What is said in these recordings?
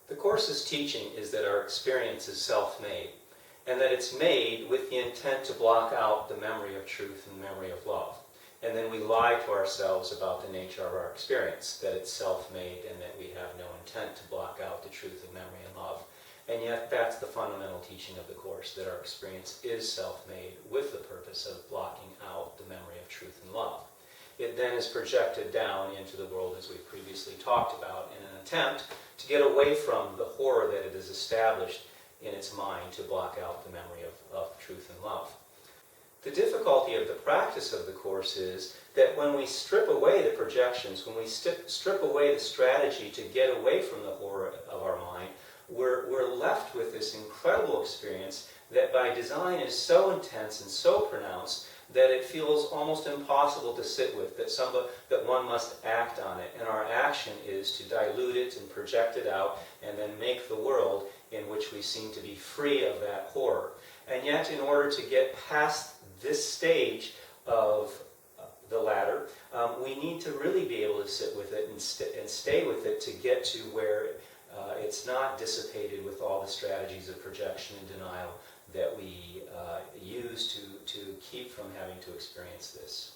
The Course's teaching is that our experience is self-made, and that it's made with the intent to block out the memory of truth and the memory of love. And then we lie to ourselves about the nature of our experience, that it's self-made and that we have no intent to block out the truth of memory and love. And yet that's the fundamental teaching of the Course, that our experience is self-made with the purpose of blocking out the memory of truth and love. It then is projected down into the world, as we've previously talked about, in an attempt to get away from the horror that it has established in its mind to block out the memory of truth and love. The difficulty of the practice of the Course is that when we strip away the projections, when we strip away the strategy to get away from the horror of our mind, we're left with this incredible experience that by design is so intense and so pronounced that it feels almost impossible to sit with, that one must act on it. And our action is to dilute it and project it out and then make the world in which we seem to be free of that horror. And yet, in order to get past this stage of the ladder, we need to really be able to sit with it and stay with it to get to where it's not dissipated with all the strategies of projection and denial that we use to keep from having to experience this.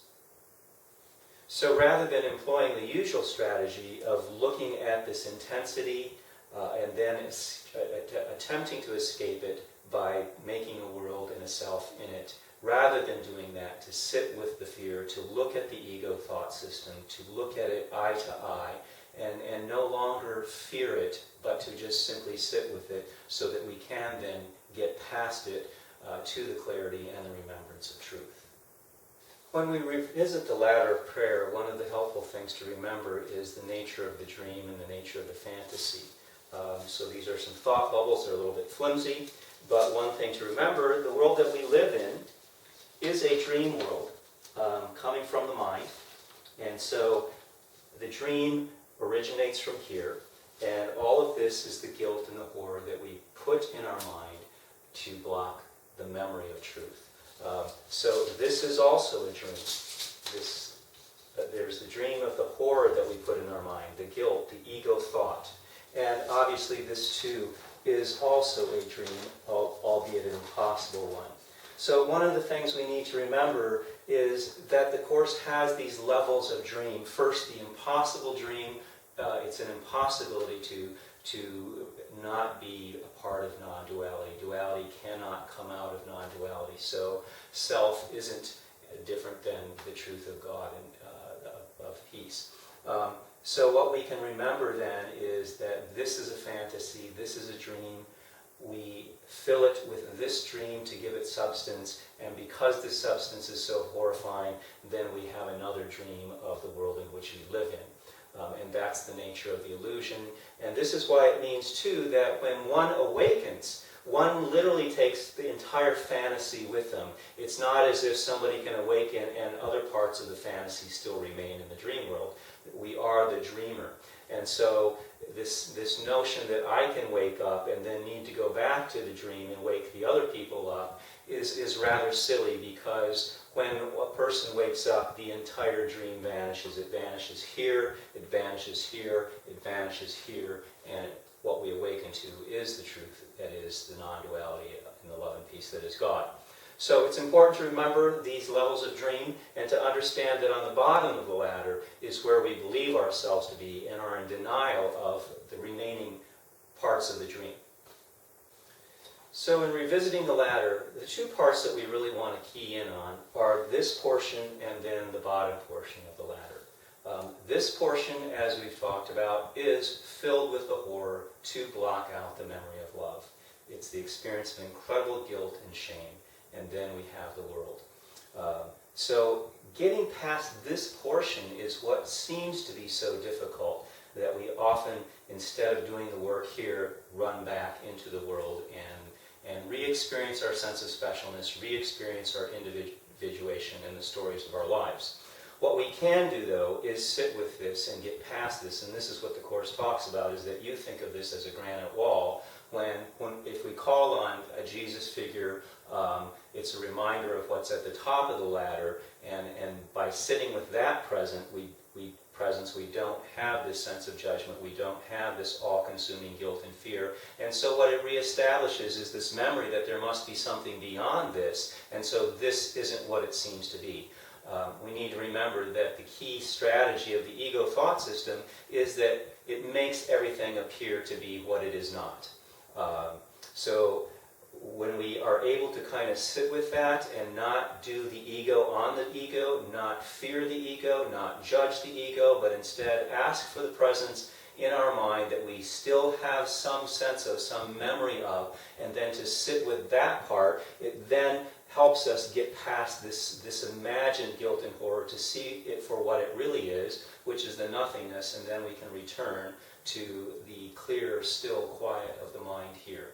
So rather than employing the usual strategy of looking at this intensity and then attempting to escape it by making a world and a self in it, rather than doing that, to sit with the fear, to look at the ego thought system, to look at it eye to eye, and no longer fear it, but to just simply sit with it so that we can then get past it to the clarity and the remembrance of truth. When we revisit the ladder of prayer, one of the helpful things to remember is the nature of the dream and the nature of the fantasy. So these are some thought bubbles. They're a little bit flimsy, but one thing to remember, the world that we live in is a dream world coming from the mind. And so the dream originates from here, and all of this is the guilt and the horror that we put in our mind to block the memory of truth. So this is also a dream. There's the dream of the horror that we put in our mind, the guilt, the ego thought. And obviously this too is also a dream, albeit an impossible one. So one of the things we need to remember is that the Course has these levels of dream. First, the impossible dream. It's an impossibility to not be a part of non-duality. Duality cannot come out of non-duality. So self isn't different than the truth of God and of peace. So what we can remember then is that this is a fantasy, this is a dream. We fill it with this dream to give it substance, and because this substance is so horrifying, then we have another dream of the world in which we live in. And that's the nature of the illusion. And this is why it means, too, that when one awakens, one literally takes the entire fantasy with them. It's not as if somebody can awaken and other parts of the fantasy still remain in the dream world. We are the dreamer. And so this notion that I can wake up and then need to go back to the dream and wake the other people up is rather silly, because when a person wakes up, the entire dream vanishes. It vanishes here, it vanishes here, it vanishes here, and what we awaken to is the truth, that is the non-duality and the love and peace that is God. So it's important to remember these levels of dream and to understand that on the bottom of the ladder is where we believe ourselves to be and are in denial of the remaining parts of the dream. So in revisiting the ladder, the two parts that we really want to key in on are this portion and then the bottom portion of the ladder. This portion, as we've talked about, is filled with the horror to block out the memory of love. It's the experience of incredible guilt and shame, and then we have the world. So getting past this portion is what seems to be so difficult, that we often, instead of doing the work here, run back into the world and re-experience our sense of specialness, re-experience our individuation and the stories of our lives. What we can do, though, is sit with this and get past this, and this is what the Course talks about, is that you think of this as a granite wall, if we call on a Jesus figure, it's a reminder of what's at the top of the ladder, and by sitting with that present, we presence, we don't have this sense of judgment, we don't have this all-consuming guilt and fear. And so what it reestablishes is this memory that there must be something beyond this, and so this isn't what it seems to be. We need to remember that the key strategy of the ego thought system is that it makes everything appear to be what it is not. So when we are able to kind of sit with that and not do the ego on the ego, not fear the ego, not judge the ego, but instead ask for the presence in our mind that we still have some sense of, some memory of, and then to sit with that part, it then helps us get past this imagined guilt and horror, to see it for what it really is, which is the nothingness, and then we can return to the clear, still quiet of the mind here.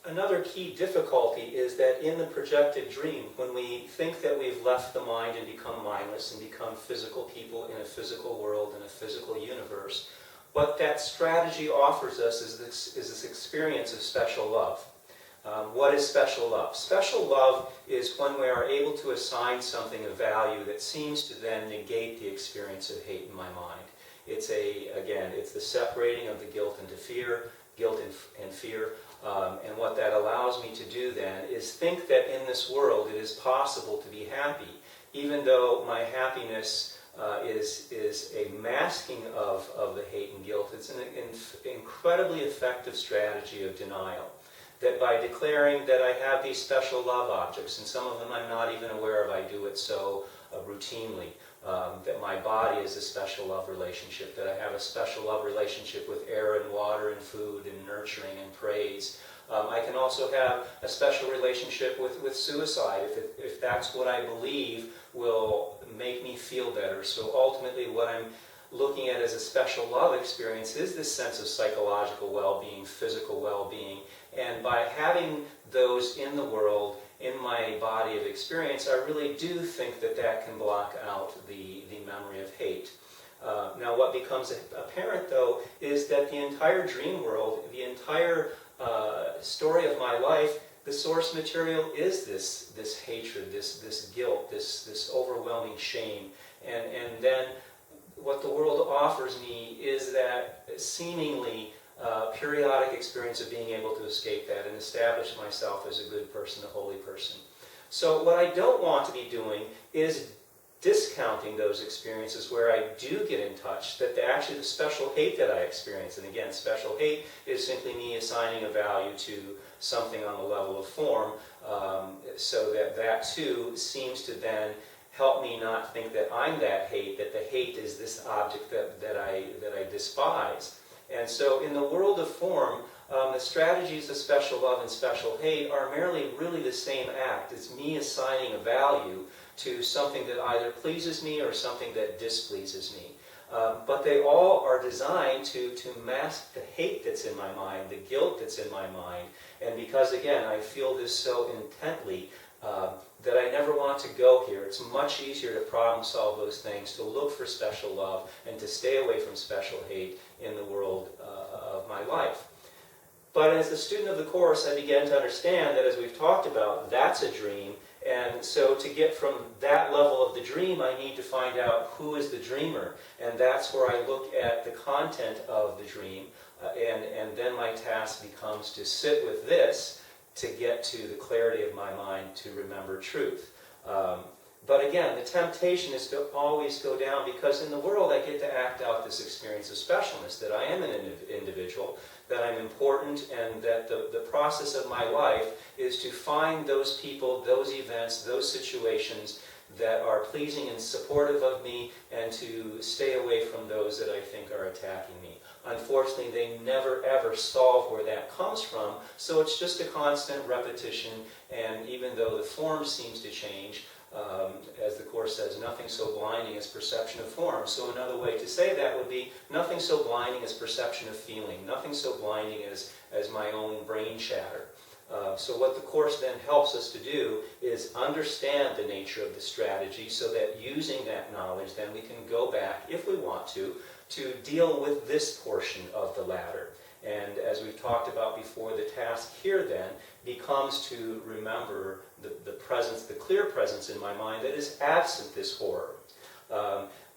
Another key difficulty is that in the projected dream, when we think that we've left the mind and become mindless and become physical people in a physical world, in a physical universe, what that strategy offers us is this experience of special love. What is special love? Special love is when we are able to assign something a value that seems to then negate the experience of hate in my mind. It's the separating of the guilt and fear, and fear. And what that allows me to do then is think that in this world it is possible to be happy, even though my happiness is a masking of the hate and guilt. It's an incredibly effective strategy of denial. That by declaring that I have these special love objects, and some of them I'm not even aware of, I do it so routinely, that my body is a special love relationship, that I have a special love relationship with air and water and food and nurturing and praise. I can also have a special relationship with suicide, if that's what I believe will make me feel better. So ultimately what I'm looking at as a special love experience is this sense of psychological well-being, physical well-being, and by having those in the world, in my body of experience, I really do think that that can block out the memory of hate. Now what becomes apparent though is that the entire dream world, the entire story of my life, the source material is this hatred, this guilt, this overwhelming shame, and then what the world offers me is that seemingly periodic experience of being able to escape that and establish myself as a good person, a holy person. So what I don't want to be doing is discounting those experiences where I do get in touch, that actually the special hate that I experience, and again, special hate is simply me assigning a value to something on the level of form, so that too seems to then help me not think that I'm that hate, that the hate is this object that I despise. And so in the world of form, the strategies of special love and special hate are merely really the same act. It's me assigning a value to something that either pleases me or something that displeases me. But they all are designed to mask the hate that's in my mind, the guilt that's in my mind. And because, again, I feel this so intently, that I never want to go here. It's much easier to problem solve those things, to look for special love, and to stay away from special hate in the world of my life. But as a student of the Course, I began to understand that, as we've talked about, that's a dream, and so to get from that level of the dream, I need to find out who is the dreamer, and that's where I look at the content of the dream, and then my task becomes to sit with this, to get to the clarity of my mind to remember truth. But again, the temptation is to always go down, because in the world I get to act out this experience of specialness, that I am an individual, that I'm important, and that the process of my life is to find those people, those events, those situations that are pleasing and supportive of me, and to stay away from those that I think are attacking me. Unfortunately, they never ever solve where that comes from, so it's just a constant repetition, and even though the form seems to change, as the Course says, nothing so blinding as perception of form. So another way to say that would be, nothing so blinding as perception of feeling, nothing so blinding as my own brain chatter. So what the Course then helps us to do is understand the nature of the strategy, so that using that knowledge, then we can go back, if we want to deal with this portion of the ladder. And as we've talked about before, the task here then becomes to remember the presence, the clear presence in my mind that is absent this horror.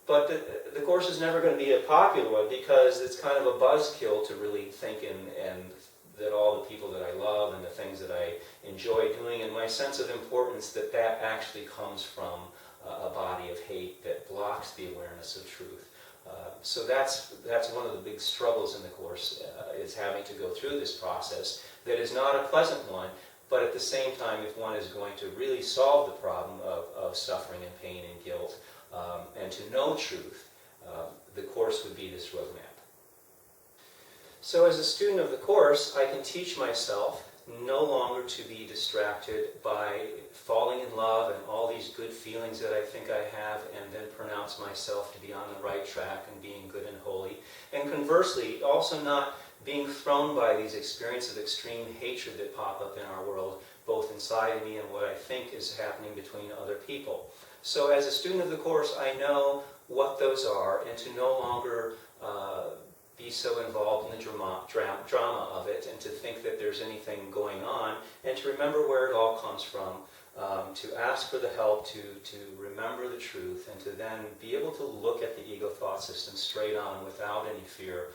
But the Course is never going to be a popular one because it's kind of a buzzkill to really think and that all the people that I love and the things that I enjoy doing, and my sense of importance that actually comes from a body of hate that blocks the awareness of truth. So that's one of the big struggles in the Course, is having to go through this process that is not a pleasant one, but at the same time, if one is going to really solve the problem of suffering and pain and guilt, and to know truth, the Course would be this roadmap. So as a student of the Course, I can teach myself no longer to be distracted by falling in love and all these good feelings that I think I have, and then pronounce myself to be on the right track and being good and holy. And conversely, also not being thrown by these experiences of extreme hatred that pop up in our world, both inside of me and what I think is happening between other people. So as a student of the Course, I know what those are, and to no longer be so involved in the drama of it, and to think that there's anything going on, and to remember where it all comes from, to ask for the help, to remember the truth, and to then be able to look at the ego thought system straight on without any fear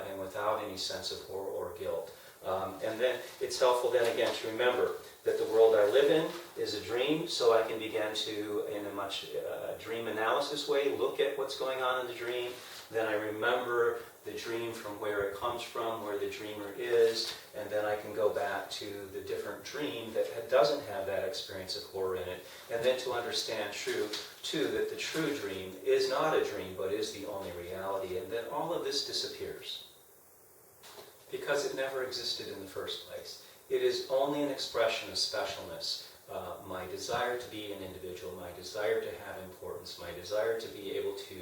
and without any sense of horror or guilt. And then it's helpful then again to remember that the world I live in is a dream, so I can begin to, in a much dream analysis way, look at what's going on in the dream. Then I remember the dream from where it comes from, where the dreamer is, and then I can go back to the different dream that doesn't have that experience of horror in it, and then to understand too, that the true dream is not a dream, but is the only reality, and then all of this disappears. Because it never existed in the first place. It is only an expression of specialness. My desire to be an individual, my desire to have importance, my desire to be able to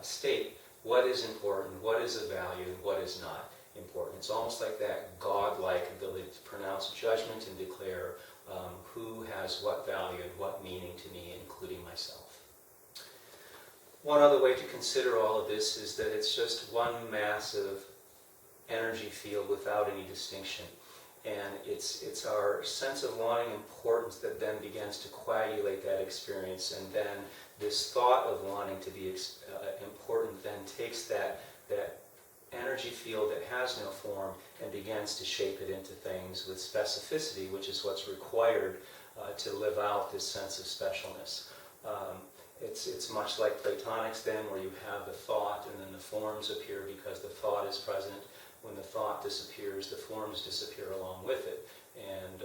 state what is important, what is of value, and what is not important. It's almost like that God-like ability to pronounce judgment and declare who has what value and what meaning to me, including myself. One other way to consider all of this is that it's just one massive energy field without any distinction. And it's our sense of wanting importance that then begins to coagulate that experience, and then this thought of wanting to be important then takes that energy field that has no form and begins to shape it into things with specificity, which is what's required to live out this sense of specialness. It's much like Platonics then, where you have the thought and then the forms appear because the thought is present. When the thought disappears, the forms disappear along with it. And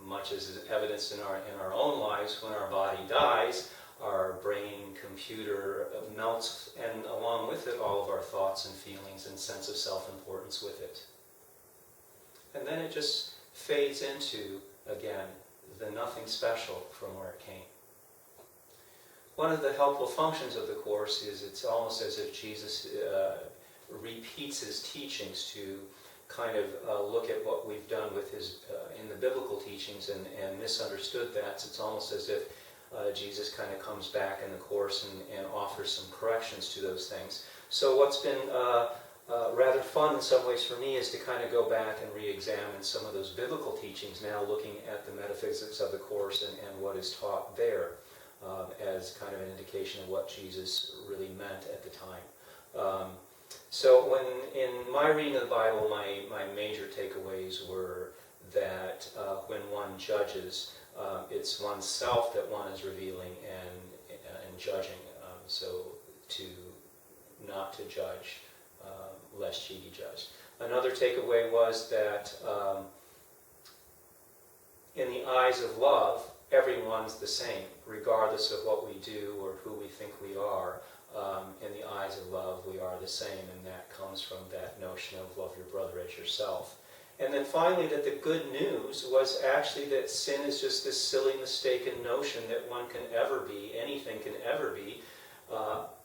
much as is evidenced in our own lives, when our body dies, our brain computer melts, and along with it, all of our thoughts and feelings and sense of self-importance with it. And then it just fades into, again, the nothing special from where it came. One of the helpful functions of the Course is it's almost as if Jesus repeats his teachings to kind of look at what we've done with his in the biblical teachings and misunderstood that. So it's almost as if Jesus kind of comes back in the Course and offers some corrections to those things. So what's been rather fun in some ways for me is to kind of go back and re-examine some of those biblical teachings now, looking at the metaphysics of the Course and what is taught there as kind of an indication of what Jesus really meant at the time. So when in my reading of the Bible, my major takeaways were that when one judges, it's oneself that one is revealing and judging. So not to judge, lest ye be judged. Another takeaway was that in the eyes of love, everyone's the same, regardless of what we do or who we think we are. In the eyes of love, we are the same, and that comes from that notion of love your brother as yourself. And then finally, that the good news was actually that sin is just this silly, mistaken notion that one can ever be, anything can ever be,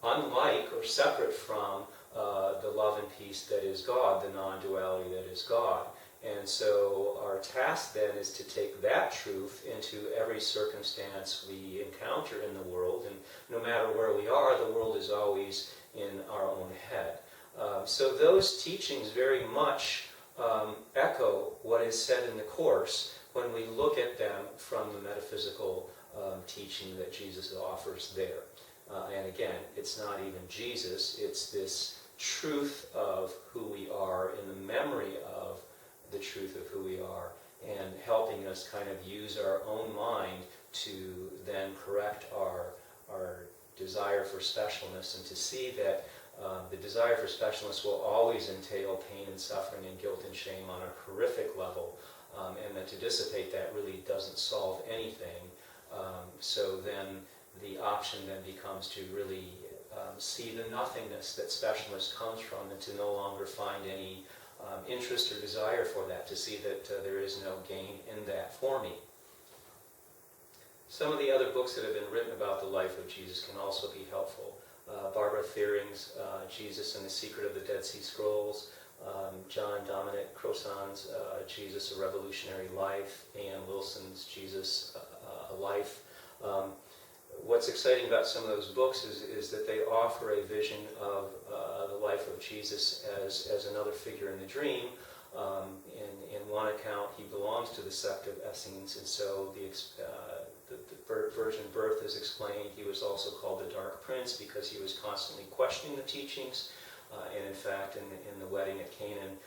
unlike or separate from the love and peace that is God, the non-duality that is God. And so our task then is to take that truth into every circumstance we encounter in the world, and no matter where we are, the world is always in our own head. So those teachings very much echo what is said in the Course when we look at them from the metaphysical teaching that Jesus offers there. And again, it's not even Jesus, it's this truth of who we are in the memory of the truth of who we are, and helping us kind of use our own mind to then correct our desire for specialness, and to see that the desire for specialness will always entail pain and suffering and guilt and shame on a horrific level, and that to dissipate that really doesn't solve anything. So then the option then becomes to really see the nothingness that specialness comes from, and to no longer find any interest or desire for that, to see that there is no gain in that for me. Some of the other books that have been written about the life of Jesus can also be helpful. Barbara Thiering's Jesus and the Secret of the Dead Sea Scrolls, John Dominic Crossan's Jesus, A Revolutionary Life, Ann Wilson's Jesus, A Life. What's exciting about some of those books is that they offer a vision of the life of Jesus as another figure in the dream. In one account, he belongs to the sect of Essenes, and so the virgin birth is explained. He was also called the Dark Prince because he was constantly questioning the teachings, and in fact, in the wedding at Canaan,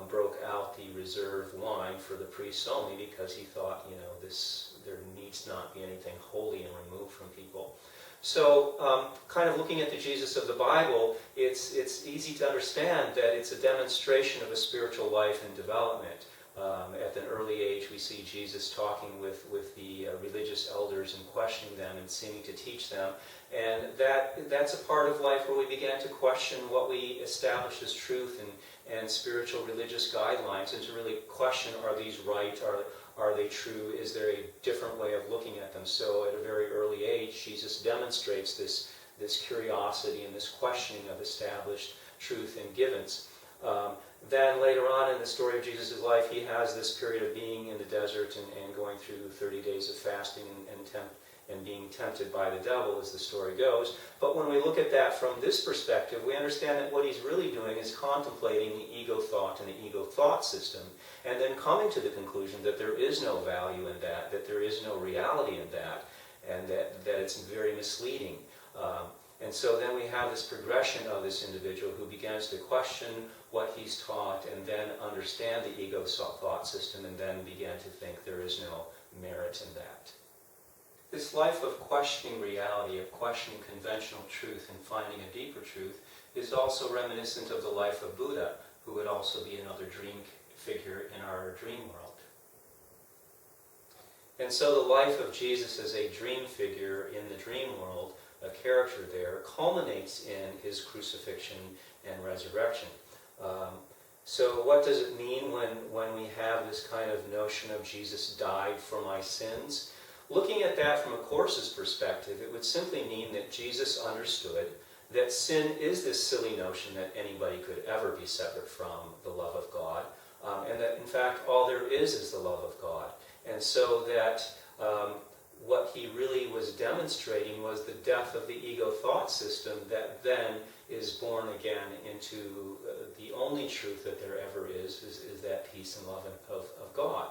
broke out the reserve wine for the priests only, because he thought, there needs not be anything holy and removed from people. So, kind of looking at the Jesus of the Bible, it's easy to understand that it's a demonstration of a spiritual life and development. At an early age, we see Jesus talking with the religious elders and questioning them and seeming to teach them. And that's a part of life where we began to question what we established as truth and spiritual religious guidelines, and to really question, are these right? Are they true? Is there a different way of looking at them? So at a very early age, Jesus demonstrates this curiosity and this questioning of established truth and givens. Then later on in the story of Jesus' life, he has this period of being in the desert and going through 30 days of fasting and being tempted by the devil, as the story goes. But when we look at that from this perspective, we understand that what he's really doing is contemplating the ego thought and the ego thought system, and then coming to the conclusion that there is no value in that there is no reality in that, and that it's very misleading. And so then we have this progression of this individual who begins to question what he's taught, and then understand the ego thought system, and then begin to think there is no merit in that. This life of questioning reality, of questioning conventional truth and finding a deeper truth, is also reminiscent of the life of Buddha, who would also be another dream figure in our dream world. And so the life of Jesus as a dream figure in the dream world, a character there, culminates in his crucifixion and resurrection. So what does it mean when we have this kind of notion of Jesus died for my sins? Looking at that from a Course's perspective, it would simply mean that Jesus understood that sin is this silly notion that anybody could ever be separate from the love of God, and that in fact all there is the love of God. And so that what he really was demonstrating was the death of the ego thought system that then is born again into the only truth that there ever is that peace and love of God.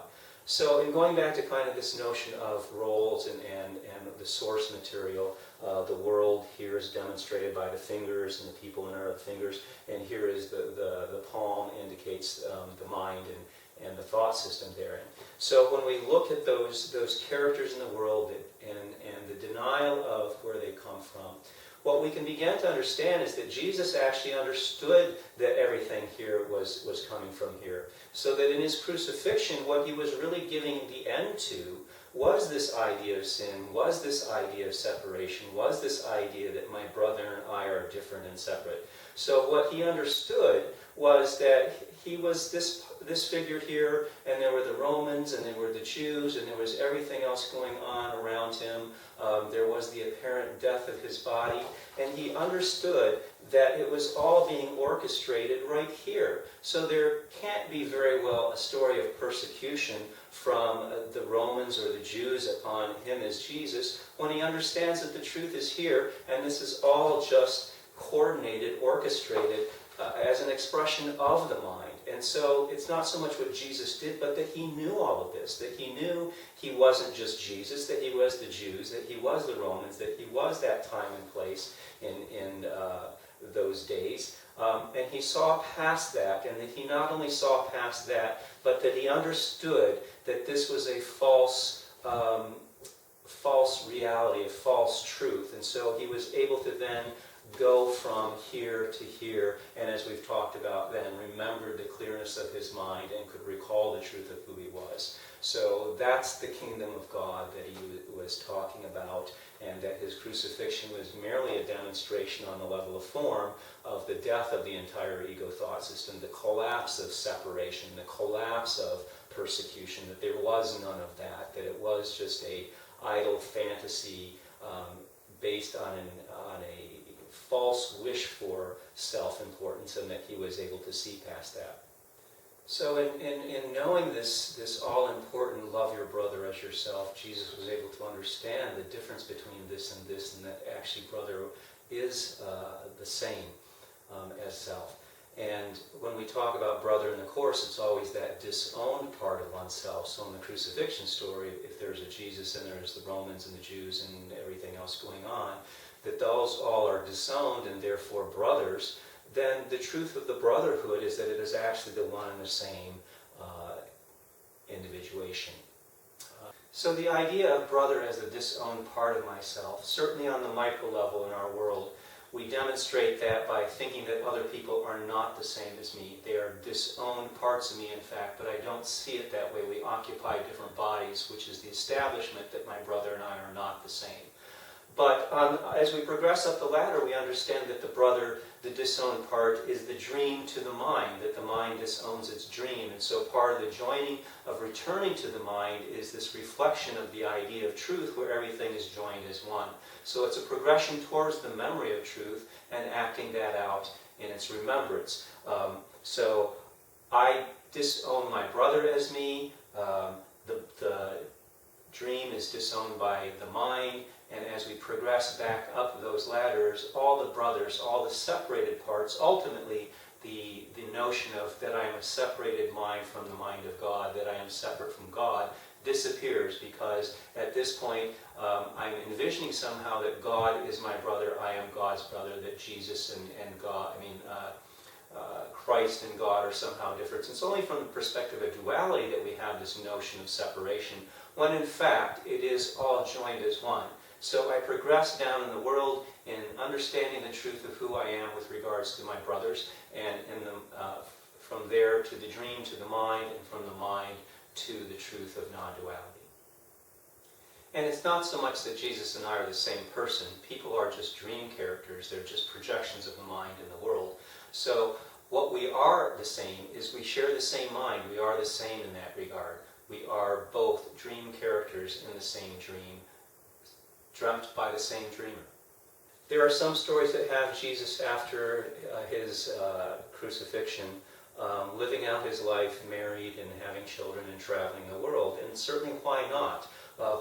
So in going back to kind of this notion of roles and the source material, the world here is demonstrated by the fingers and the people in our fingers, and here is the palm indicates the mind and the thought system therein. So when we look at those characters in the world and the denial of where they come from, what we can begin to understand is that Jesus actually understood that everything here was coming from here. So that in his crucifixion, what he was really giving the end to was this idea of sin, was this idea of separation, was this idea that my brother and I are different and separate. So what he understood was that he was this figure here, and there were the Romans, and there were the Jews, and there was everything else going on around him. There was the apparent death of his body, and he understood that it was all being orchestrated right here. So there can't be very well a story of persecution from the Romans or the Jews upon him as Jesus, when he understands that the truth is here, and this is all just coordinated, orchestrated, as an expression of the mind. And so it's not so much what Jesus did, but that he knew all of this, that he knew he wasn't just Jesus, that he was the Jews, that he was the Romans, that he was that time and place in those days. And he saw past that, and that he not only saw past that, but that he understood that this was a false reality, a false truth. And so he was able to then go from here to here, and as we've talked about then, remembered the clearness of his mind and could recall the truth of who he was. So that's the kingdom of God that he was talking about, and that his crucifixion was merely a demonstration on the level of form of the death of the entire ego thought system, the collapse of separation, the collapse of persecution, that there was none of that, that it was just a idle fantasy based on a false wish for self-importance, and that he was able to see past that. So in knowing this all-important love your brother as yourself, Jesus was able to understand the difference between this, and that actually brother is the same as self. And when we talk about brother in the Course, it's always that disowned part of oneself. So in the crucifixion story, if there's a Jesus and there's the Romans and the Jews and everything else going on, that those all are disowned and therefore brothers, then the truth of the brotherhood is that it is actually the one and the same individuation. So the idea of brother as a disowned part of myself, certainly on the micro level in our world, we demonstrate that by thinking that other people are not the same as me. They are disowned parts of me, in fact, but I don't see it that way. We occupy different bodies, which is the establishment that my brother and I are not the same. But as we progress up the ladder, we understand that the brother, the disowned part, is the dream to the mind, that the mind disowns its dream. And so part of the joining of returning to the mind is this reflection of the idea of truth, where everything is joined as one. So it's a progression towards the memory of truth and acting that out in its remembrance. So I disown my brother as me. The dream is disowned by the mind. And as we progress back up those ladders, all the brothers, all the separated parts, ultimately the notion of that I am a separated mind from the mind of God, that I am separate from God, disappears, because at this point I'm envisioning somehow that God is my brother, I am God's brother, that Jesus and God, Christ and God are somehow different. It's only from the perspective of duality that we have this notion of separation, when in fact it is all joined as one. So I progress down in the world in understanding the truth of who I am with regards to my brothers, and from there to the dream, to the mind, and from the mind to the truth of non-duality. And it's not so much that Jesus and I are the same person. People are just dream characters. They're just projections of the mind in the world. So what we are the same is we share the same mind. We are the same in that regard. We are both dream characters in the same dream, dreamt by the same dreamer. There are some stories that have Jesus after his crucifixion living out his life, married and having children and traveling the world. And certainly why not?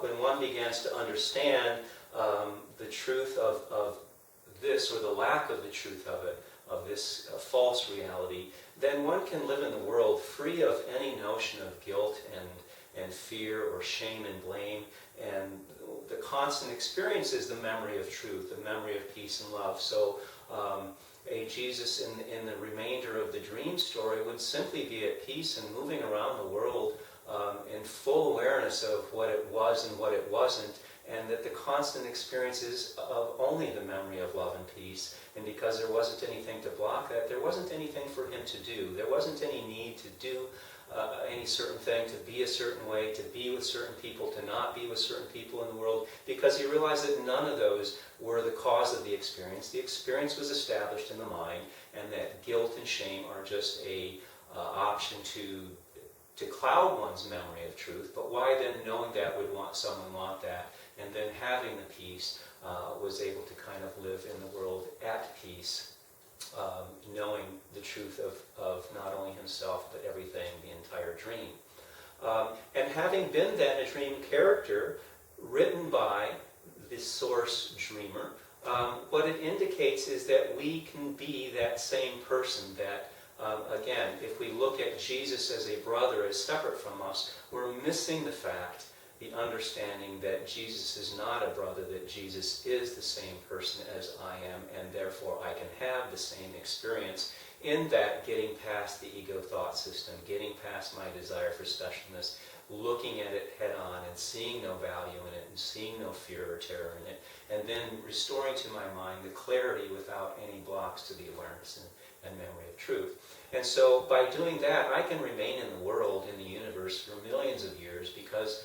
When one begins to understand the truth of this, or the lack of the truth of it, of this false reality, then one can live in the world free of any notion of guilt and fear or shame and blame. And the constant experience is the memory of truth, the memory of peace and love. So a Jesus in the remainder of the dream story would simply be at peace and moving around the world in full awareness of what it was and what it wasn't, and that the constant experience is of only the memory of love and peace. And because there wasn't anything to block that, there wasn't anything for him to do. There wasn't any need to do any certain thing, to be a certain way, to be with certain people, to not be with certain people in the world, because he realized that none of those were the cause of the experience. The experience was established in the mind, and that guilt and shame are just a option to cloud one's memory of truth. But why then, knowing that, would someone want that? And then having the peace, was able to kind of live in the world at peace, knowing the truth of not only himself, but everything, the entire dream. And having been then a dream character, written by the source dreamer, what it indicates is that we can be that same person that, again, if we look at Jesus as a brother, as separate from us, we're missing the fact, the understanding that Jesus is not a brother, that Jesus is the same person as I am, and therefore I can have the same experience in that getting past the ego thought system, getting past my desire for specialness, looking at it head on and seeing no value in it and seeing no fear or terror in it, and then restoring to my mind the clarity without any blocks to the awareness and memory of truth. And so by doing that, I can remain in the world, in the universe, for millions of years, because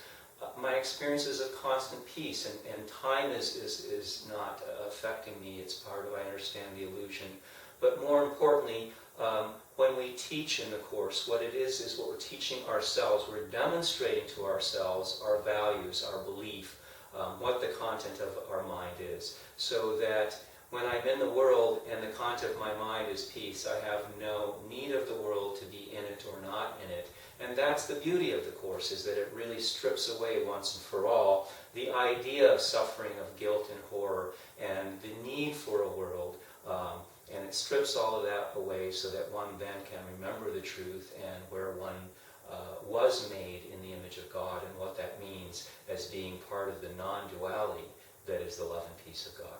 my experience is of constant peace, and time is not affecting me. It's part of, I understand the illusion. But more importantly, when we teach in the Course, what it is what we're teaching ourselves. We're demonstrating to ourselves our values, our belief, what the content of our mind is, so that when I'm in the world and the content of my mind is peace, I have no need of the world to be in it or not in it. And that's the beauty of the Course, is that it really strips away once and for all the idea of suffering, of guilt and horror, and the need for a world. And it strips all of that away so that one then can remember the truth and where one was made in the image of God, and what that means as being part of the non-duality that is the love and peace of God.